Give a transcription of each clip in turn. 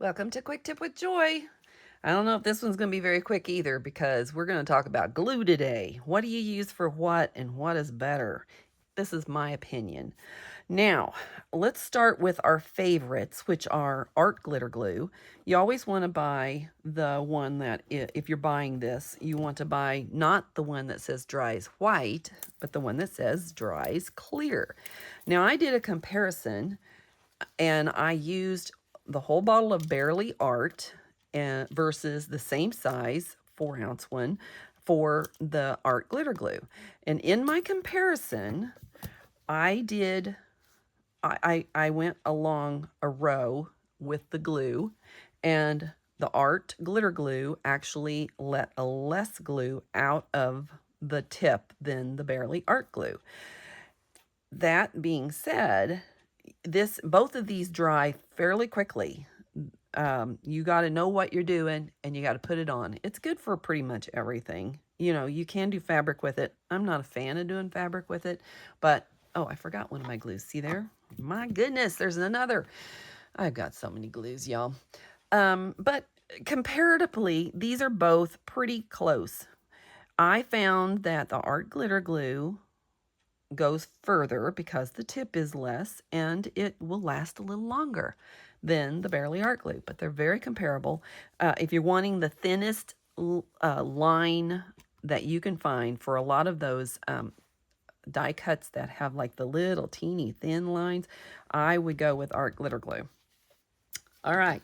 Welcome to Quick Tip with Joy. I don't know if this one's going to be very quick either because we're going to talk about glue today. What do you use for what and what is better? This is my opinion. Now, let's start with our favorites, which are art glitter glue. You always want to buy the one that, if you're buying this, you want to buy not the one that says dries white, but the one that says dries clear. Now, I did a comparison and I used the whole bottle of Bearly Art and versus the same size 4-ounce one for the art glitter glue. And in my comparison, I did I went along a row with the glue, and the art glitter glue actually let a less glue out of the tip than the Bearly Art glue. That being said, both of these dry fairly quickly. You got to know what you're doing and you got to put it on. It's good for pretty much everything. You know, you can do fabric with it. I'm not a fan of doing fabric with it, but oh, I forgot one of my glues. See there? My goodness, there's another. I've got so many glues, y'all. But comparatively, these are both pretty close. I found that the art glitter glue goes further because the tip is less and it will last a little longer than the Bearly Art glue, but they're very comparable. If you're wanting the thinnest line that you can find for a lot of those die cuts that have like the little teeny thin lines, I would go with art glitter glue. All right.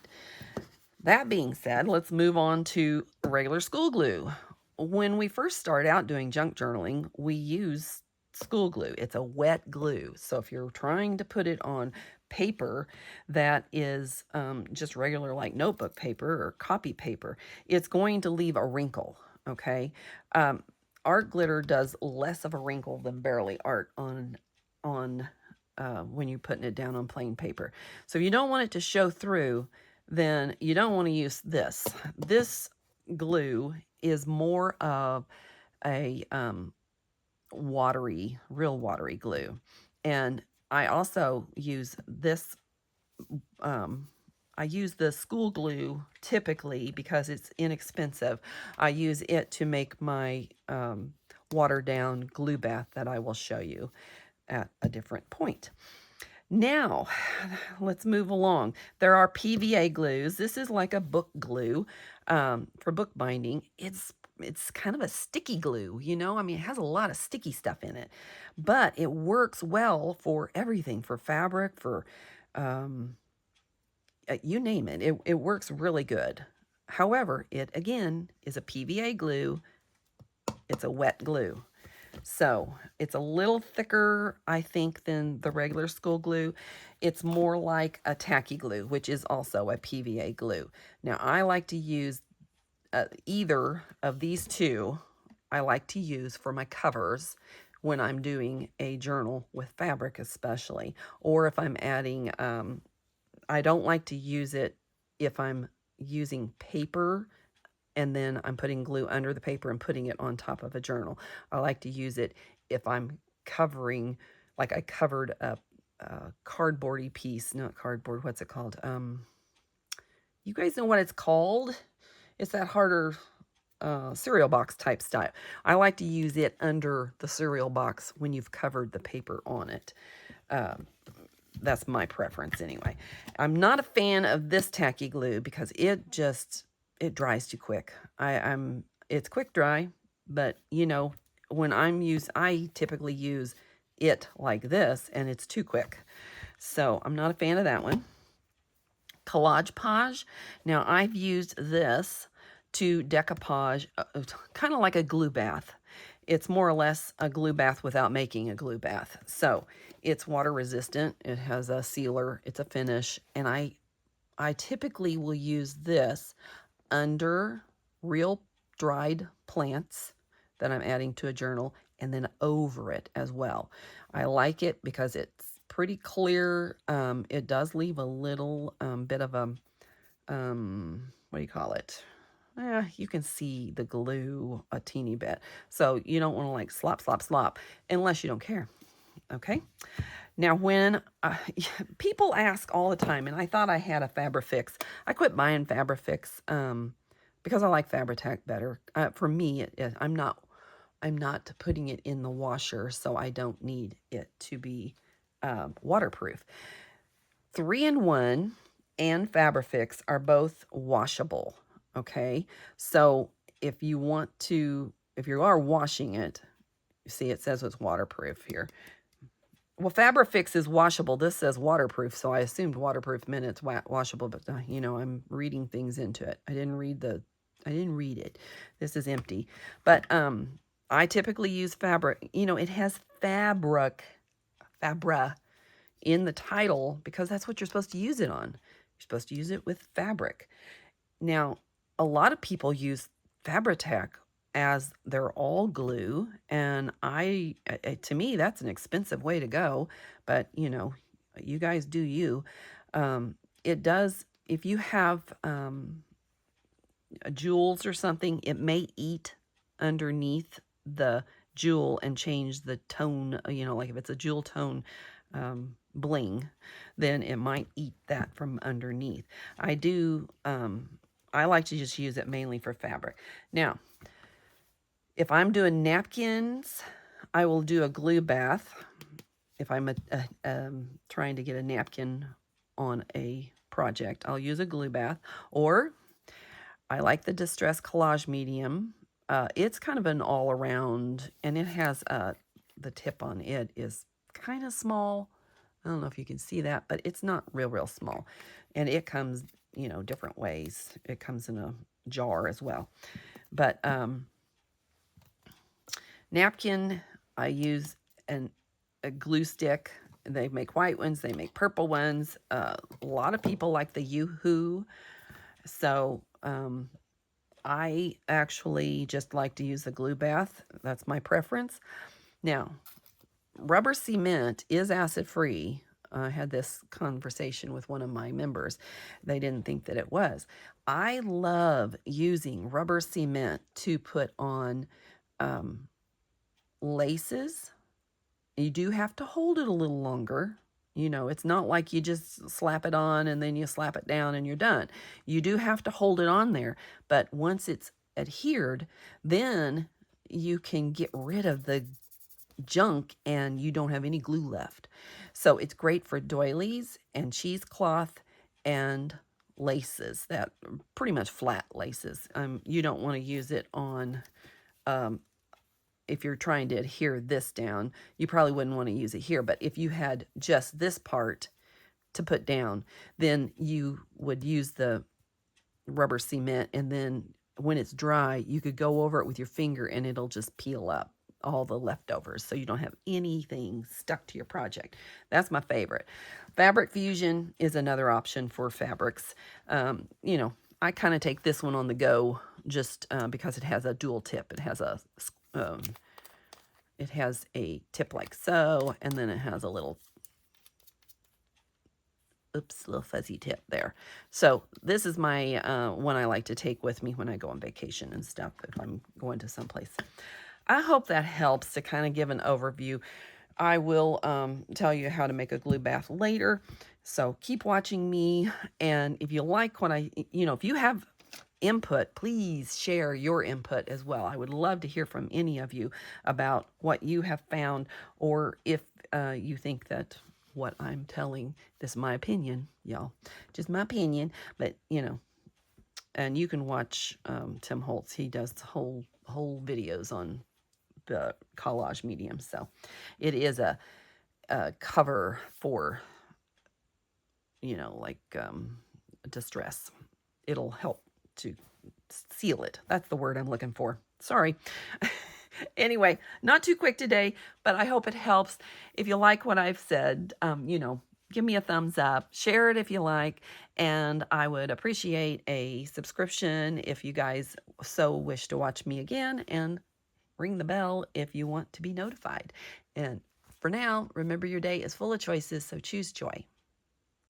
That being said, let's move on to regular school glue. When we first start out doing junk journaling, we use school glue. It's a wet glue. So if you're trying to put it on paper that is just regular like notebook paper or copy paper, it's going to leave a wrinkle, okay? Art glitter does less of a wrinkle than Bearly Art on when you're putting it down on plain paper. So if you don't want it to show through, then you don't want to use this. This glue is more of a real watery glue. And I also use this, I use the school glue typically because it's inexpensive. I use it to make my watered down glue bath that I will show you at a different point. Now, let's move along. There are PVA glues. This is like a book glue for bookbinding. It's kind of a sticky glue, you know? I mean, it has a lot of sticky stuff in it, but it works well for everything, for fabric, for you name it. It works really good. However, it again is a PVA glue. It's a wet glue. So it's a little thicker, I think, than the regular school glue. It's more like a tacky glue, which is also a PVA glue. Now, I like to use either of these two. I like to use for my covers when I'm doing a journal with fabric especially, or if I'm adding, I don't like to use it if I'm using paper and then I'm putting glue under the paper and putting it on top of a journal. I like to use it if I'm covering, like I covered a cardboardy piece, not cardboard, what's it called? You guys know what it's called? It's that harder cereal box type style. I like to use it under the cereal box when you've covered the paper on it. That's my preference anyway. I'm not a fan of this tacky glue because it dries too quick. It's quick dry, but you know, when I typically use it like this and it's too quick. So I'm not a fan of that one. Collage Page. Now I've used this to decoupage, kind of like a glue bath. It's more or less a glue bath without making a glue bath. So it's water resistant. It has a sealer. It's a finish. And I typically will use this under real dried plants that I'm adding to a journal and then over it as well. I like it because it's pretty clear. It does leave a little bit of a, what do you call it? You can see the glue a teeny bit. So you don't want to like slop, slop, slop unless you don't care. Okay. Now, when people ask all the time, and I thought I had a Fabrifix. I quit buying Fabrifix because I like Fabri-Tac better. For me, I'm not putting it in the washer, so I don't need it to be waterproof. 3-in-1 and Fabrifix are both washable. Okay, so if you are washing it, you see it says it's waterproof here. Well, Fabrifix is washable. This says waterproof, so I assumed waterproof meant it's washable, but I'm reading things into it. I didn't read it. This is empty. But I typically use fabric. It has Fabra in the title because that's what you're supposed to use it on. You're supposed to use it with fabric. Now, a lot of people use Fabri-Tac as their all glue, and to me that's an expensive way to go, but you guys do you. It does, if you have jewels or something, it may eat underneath the jewel and change the tone, like if it's a jewel tone bling, then it might eat that from underneath. I like to just use it mainly for fabric. Now, if I'm doing napkins, I will do a glue bath. If I'm trying to get a napkin on a project, I'll use a glue bath. Or I like the Distress Collage Medium. It's kind of an all-around, and it has the tip on it is kind of small. I don't know if you can see that, but it's not real small. And it comes, different ways. It comes in a jar as well. But napkin, I use a glue stick. They make white ones. They make purple ones. A lot of people like the Yoo-Hoo. So I actually just like to use the glue bath. That's my preference. Now, rubber cement is acid-free. I had this conversation with one of my members. They didn't think that it was. I love using rubber cement to put on laces. You do have to hold it a little longer. It's not like you just slap it on and then you slap it down and you're done. You do have to hold it on there. But once it's adhered, then you can get rid of the junk and you don't have any glue left. So it's great for doilies and cheesecloth and laces, that pretty much flat laces. You don't want to use it on if you're trying to adhere this down, you probably wouldn't want to use it here. But if you had just this part to put down, then you would use the rubber cement, and then when it's dry, you could go over it with your finger and it'll just peel up all the leftovers, so you don't have anything stuck to your project. That's my favorite. Fabric Fusion is another option for fabrics. I kind of take this one on the go just because it has a dual tip. It has a tip like so, and then it has a little fuzzy tip there. So this is my one I like to take with me when I go on vacation and stuff, if I'm going to someplace. I hope that helps to kind of give an overview. I will tell you how to make a glue bath later. So keep watching me. And if you like what if you have input, please share your input as well. I would love to hear from any of you about what you have found, or if you think that what I'm telling, this is my opinion, y'all, just my opinion, but and you can watch Tim Holtz. He does whole videos on the collage medium. So it is a cover for, like distress. It'll help to seal it. That's the word I'm looking for. Sorry. Anyway, not too quick today, but I hope it helps. If you like what I've said, give me a thumbs up, share it if you like, and I would appreciate a subscription if you guys so wish to watch me again, and ring the bell if you want to be notified. And for now, remember your day is full of choices, so choose joy.